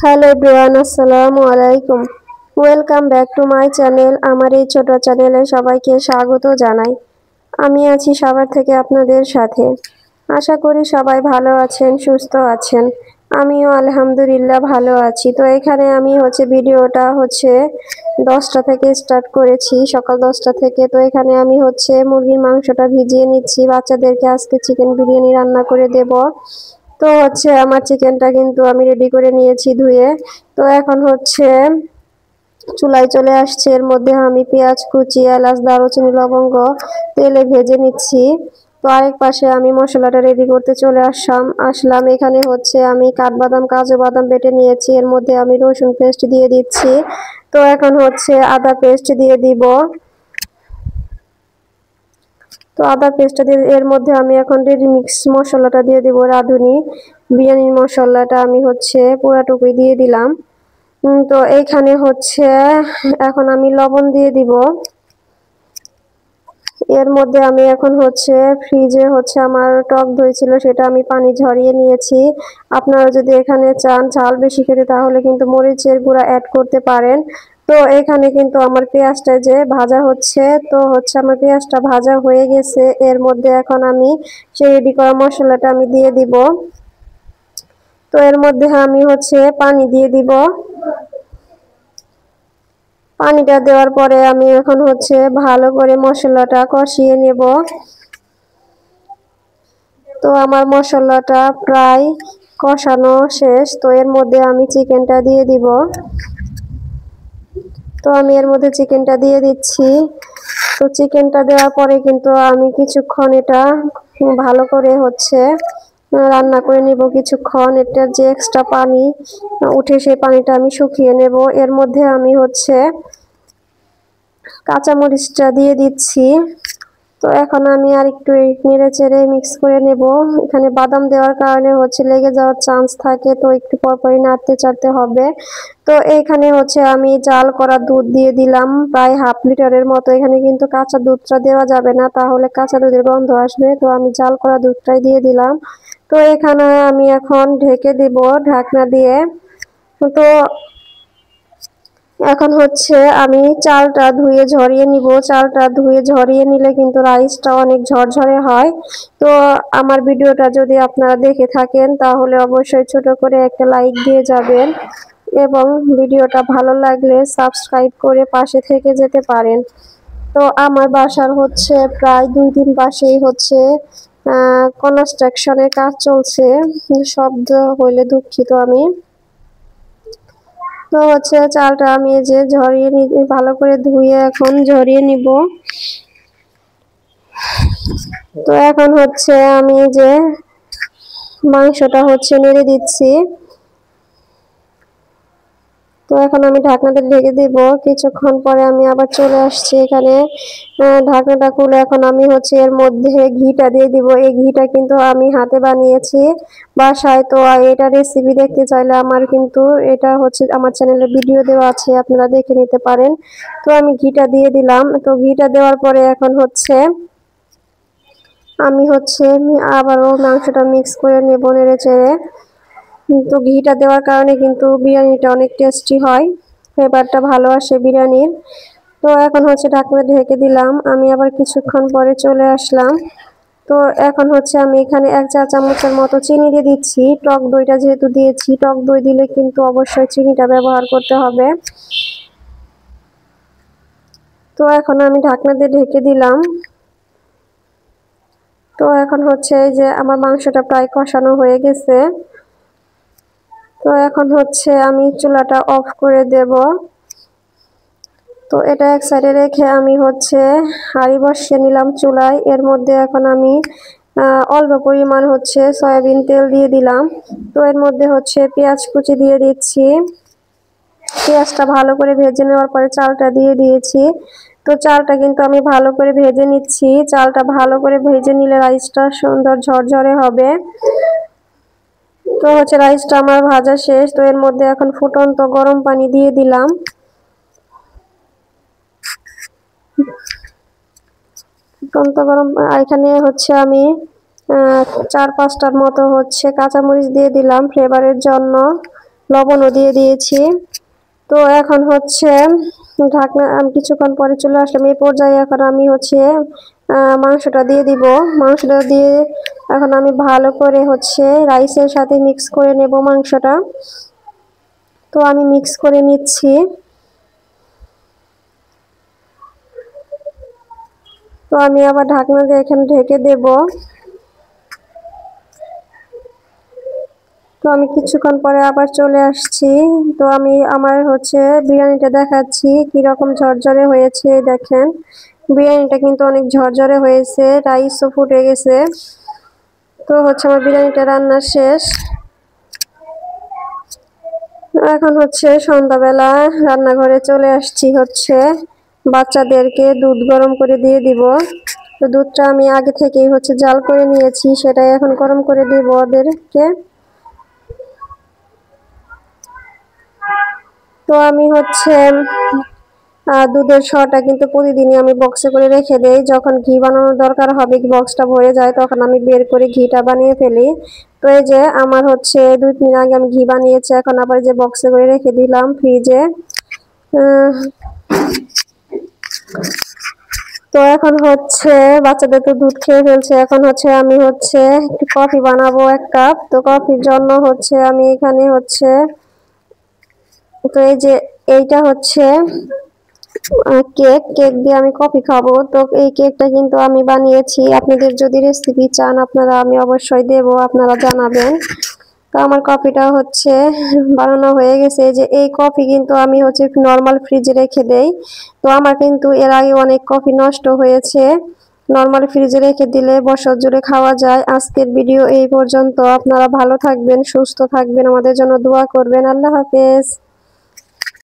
Hello everyone, আসসালামু আলাইকুম। Welcome back to my channel. আমার এই ছোট চ্যানেলে সবাইকে স্বাগত জানাই। আমি আছি সবার থেকে আপনাদের সাথে। আশা করি সবাই ভালো আছেন, সুস্থ আছেন। আমিও আলহামদুলিল্লাহ ভালো আছি। তো এখানে আমি ভিডিওটা 10টা থেকে স্টার্ট করেছি, সকাল 10টা থেকে। তো এখানে আমি মুরগির মাংসটা ভিজিয়ে নিচ্ছি। বাচ্চাদেরকে আজকে চিকেন বিরিয়ানি রান্না করে দেব। তো আমার চিকেনটা কিন্তু আমি রেডি করে নিয়েছি ধুয়ে। তো এখন চুলায় চলে আসছে। এর মধ্যে আমি পেঁয়াজ কুচি, এলাচ, দারুচিনি, লবঙ্গ তেলে ভেজে নিচ্ছি। তো আরেক পাশে আমি মশলাটা রেডি করতে চলে আসলাম। এখানে আমি কাঠবাদাম, কাজু বাদাম বেটে নিয়েছি। এর মধ্যে আমি রসুন পেস্ট দিয়ে দিচ্ছি। তো এখন আদা পেস্ট দিয়ে দিব। তো আদা পেস্টটা দিয়ে এর মধ্যে আমি এখন রেডি মিক্স মশলাটা দিয়ে দিব। রাঁধুনি বিরিয়ানির মশলাটা আমি পুরাটুকুই দিয়ে দিলাম। তো এইখানে এখন আমি লবণ দিয়ে দিব। এর মধ্যে আমি এখন ফ্রিজে আমার টক দই ছিল, সেটা আমি পানি ঝরিয়ে নিয়েছি। আপনারা যদি এখানে চান ঝাল বেশি খেতে, তাহলে কিন্তু মরিচের গুঁড়া অ্যাড করতে পারেন। তো এখানে কিন্তু আমার পেঁয়াজটা যে ভাজা হচ্ছে, তো আমার পেঁয়াজটা ভাজা হয়ে গেছে। এর মধ্যে এখন আমি সেই রেডি করা মশলাটা আমি দিয়ে দিব। তো এর মধ্যে আমি পানি দিয়ে দিব। পানিটা দেওয়ার পরে আমি এখন ভালো করে মশলাটা কষিয়ে নেব। তো আমার মশলাটা প্রায় কষানো শেষ। তো এর মধ্যে আমি চিকেনটা দিয়ে দিব। তো আমি এর মধ্যে চিকেনটা দিয়ে দিচ্ছি। তো চিকেনটা দেওয়ার পরে কিন্তু আমি কিছুক্ষণ এটা ভালো করে রান্না করে নেব কিছুক্ষণ। এটার যে এক্সট্রা পানি উঠে, সেই পানিটা আমি শুকিয়ে নেব। এর মধ্যে আমি কাঁচামরিচটা দিয়ে দিচ্ছি। তো এখন আমি আর একটু নেড়ে চেড়ে মিক্স করে নেব। এখানে বাদাম দেওয়ার কারণে লেগে যাওয়ার চান্স থাকে, তো একটু পরপরই নাড়তে চাড়তে হবে। তো এইখানে আমি জাল করা দুধ দিয়ে দিলাম, প্রায় হাফ লিটারের মতো। এখানে কিন্তু কাঁচা দুধটা দেওয়া যাবে না, তাহলে কাঁচা দুধের গন্ধ আসবে। তো আমি জাল করা দুধটাই দিয়ে দিলাম। তো এখানে আমি এখন ঢেকে দিব ঢাকনা দিয়ে। তো এখন আমি চালটা ধুয়ে ঝরিয়ে নিব। চালটা ধুয়ে ঝরিয়ে নিলে কিন্তু রাইসটা অনেক ঝরঝরে হয়। তো আমার ভিডিওটা যদি আপনারা দেখে থাকেন, তাহলে অবশ্যই ছোট করে একটা লাইক দিয়ে যাবেন, এবং ভিডিওটা ভালো লাগলে সাবস্ক্রাইব করে পাশে থেকে যেতে পারেন। তো আমার বাসার প্রায় 2-3 পাশেই কনস্ট্রাকশনের কাজ চলছে। শব্দ হইলে দুঃখিত আমি। তো চালটা আমি যে ঝরিয়ে ভালো করে ধুয়ে এখন ঝরিয়ে নিব। তো এখন আমি যে মাংসটা নেড়ে দিচ্ছি। তো এখন আমি ঢাকনাটা ঢেকে দিব। কিছুক্ষণ পরে আমি আবার চলে আসছি এখানে। ঢাকনাটা খুলে এখন আমি এর মধ্যে ঘিটা দিয়ে দিব। এই ঘিটা কিন্তু আমি হাতে বানিয়েছি বাসায়। তো এটা রেসিপি দেখতে চাইলে আমার কিন্তু এটা আমার চ্যানেলে ভিডিও দেওয়া আছে, আপনারা দেখে নিতে পারেন। তো আমি ঘিটা দিয়ে দিলাম। তো ঘিটা দেওয়ার পরে এখন আমি আবারও মাংসটা মিক্স করে নেব নেড়ে চেড়ে। তো ঘিটা দেওয়ার কারণে কিন্তু বিরিয়ানিটা অনেক টেস্টি হয়, ফ্লেভারটা ভালো আসে বিরিয়ানির। তো এখন ঢাকনা ঢেকে দিলাম। আমি আবার কিছুক্ষণ পরে চলে আসলাম। তো এখন আমি এখানে 1 চা চামচের মতো চিনি দিয়ে দিচ্ছি। টক দইটা যেহেতু দিয়েছি, টক দই দিলে কিন্তু অবশ্যই চিনিটা ব্যবহার করতে হবে। তো এখন আমি ঢাকনা দিয়ে ঢেকে দিলাম। তো এখন এই যে আমার মাংসটা প্রায় কষানো হয়ে গেছে। তো এখন আমি চুলাটা অফ করে দেব। তো এটা এক সাইডে রেখে আমি হাঁড়ি বসিয়ে নিলাম চুলায়। এর মধ্যে এখন আমি অল্প পরিমাণ সয়াবিন তেল দিয়ে দিলাম। তো এর মধ্যে পেঁয়াজ কুচি দিয়ে দিচ্ছি। পেঁয়াজটা ভালো করে ভেজে নেওয়ার পরে চালটা দিয়ে দিয়েছি। তো চালটা কিন্তু আমি ভালো করে ভেজে নিচ্ছি। চালটা ভালো করে ভেজে নিলে রাইসটা সুন্দর ঝরঝরে হবে। তো রাইসটা আমার ভাজা শেষ। তো এর মধ্যে এখন ফুটন্ত গরম পানি দিয়ে দিলাম। ফুটন্ত গরম এখানে আমি 4-5টার মতো কাঁচামরিচ দিয়ে দিলাম ফ্লেভারের জন্য। লবণও দিয়ে দিয়েছি। তো এখন হচ্ছে ঢাকনা, আমি কিছুক্ষণ পরে চলে আসলাম এই পর্যায়ে। এখন আমি হচ্ছে মাংসটা দিয়ে দিব। মাংসটা দিয়ে এখন আমি ভালো করে হচ্ছে রাইসের সাথে মিক্স করে নেব মাংসটা। তো আমি মিক্স করে নিচ্ছি। তো আমি আবার ঢাকনা দিয়ে এখানে ঢেকে দেব। তো আমি কিছুক্ষণ পরে আবার চলে আসছি। তো আমি আমার হচ্ছে বিরিয়ানিটা দেখাচ্ছি কিরকম ঝরঝরে হয়েছে। দেখেন বিরিয়ানিটা কিন্তু অনেক ঝরঝরে হয়েছে, রাইসও ফুটে গেছে। তো হচ্ছে আমার বিরিয়ানিটা রান্না শেষ। এখন হচ্ছে সন্ধ্যাবেলা রান্নাঘরে চলে আসছি, হচ্ছে বাচ্চাদেরকে দুধ গরম করে দিয়ে দিব। তো দুধটা আমি আগে থেকেই হচ্ছে জাল করে নিয়েছি, সেটাই এখন গরম করে দিব ওদেরকে। তো আমি হচ্ছে দুধের শটা কিন্তু প্রতিদিনই আমি বক্সে করে রেখে দেই। যখন ঘি বানানোর দরকার হবে, বক্সটা ভরে যায়, তখন আমি বের করে ঘিটা বানিয়ে ফেলি। তো এই যে আমার হচ্ছে 2-3 আগে আমি ঘি বানিয়েছি, এখন আবার যে বক্সে করে রেখে দিলাম ফ্রিজে। তো এখন হচ্ছে বাচ্চাদের তো দুধ খেয়ে ফেলছে, এখন হচ্ছে আমি হচ্ছে একটু কফি বানাবো 1 কাপ। তো কফির জন্য হচ্ছে আমি এখানে হচ্ছে, তো এই যে এইটা হচ্ছে কেক দিয়ে আমি কফি খাবো। তো এই কেকটা কিন্তু আমি বানিয়েছি, আপনাদের যদি রেসিপি চান আপনারা আমি অবশ্যই দেব, আপনারা জানাবেন। তো আমার কফিটা হচ্ছে বানানো হয়ে গেছে। যে এই কফি কিন্তু আমি হচ্ছে নর্মাল ফ্রিজে রেখে দেই। তো আমার কিন্তু এর আগে অনেক কফি নষ্ট হয়েছে, নর্মাল ফ্রিজে রেখে দিলে বছর জুড়ে খাওয়া যায়। আজকের ভিডিও এই পর্যন্ত। আপনারা ভালো থাকবেন, সুস্থ থাকবেন, আমাদের জন্য দোয়া করবেন। আল্লাহ হাফেজ।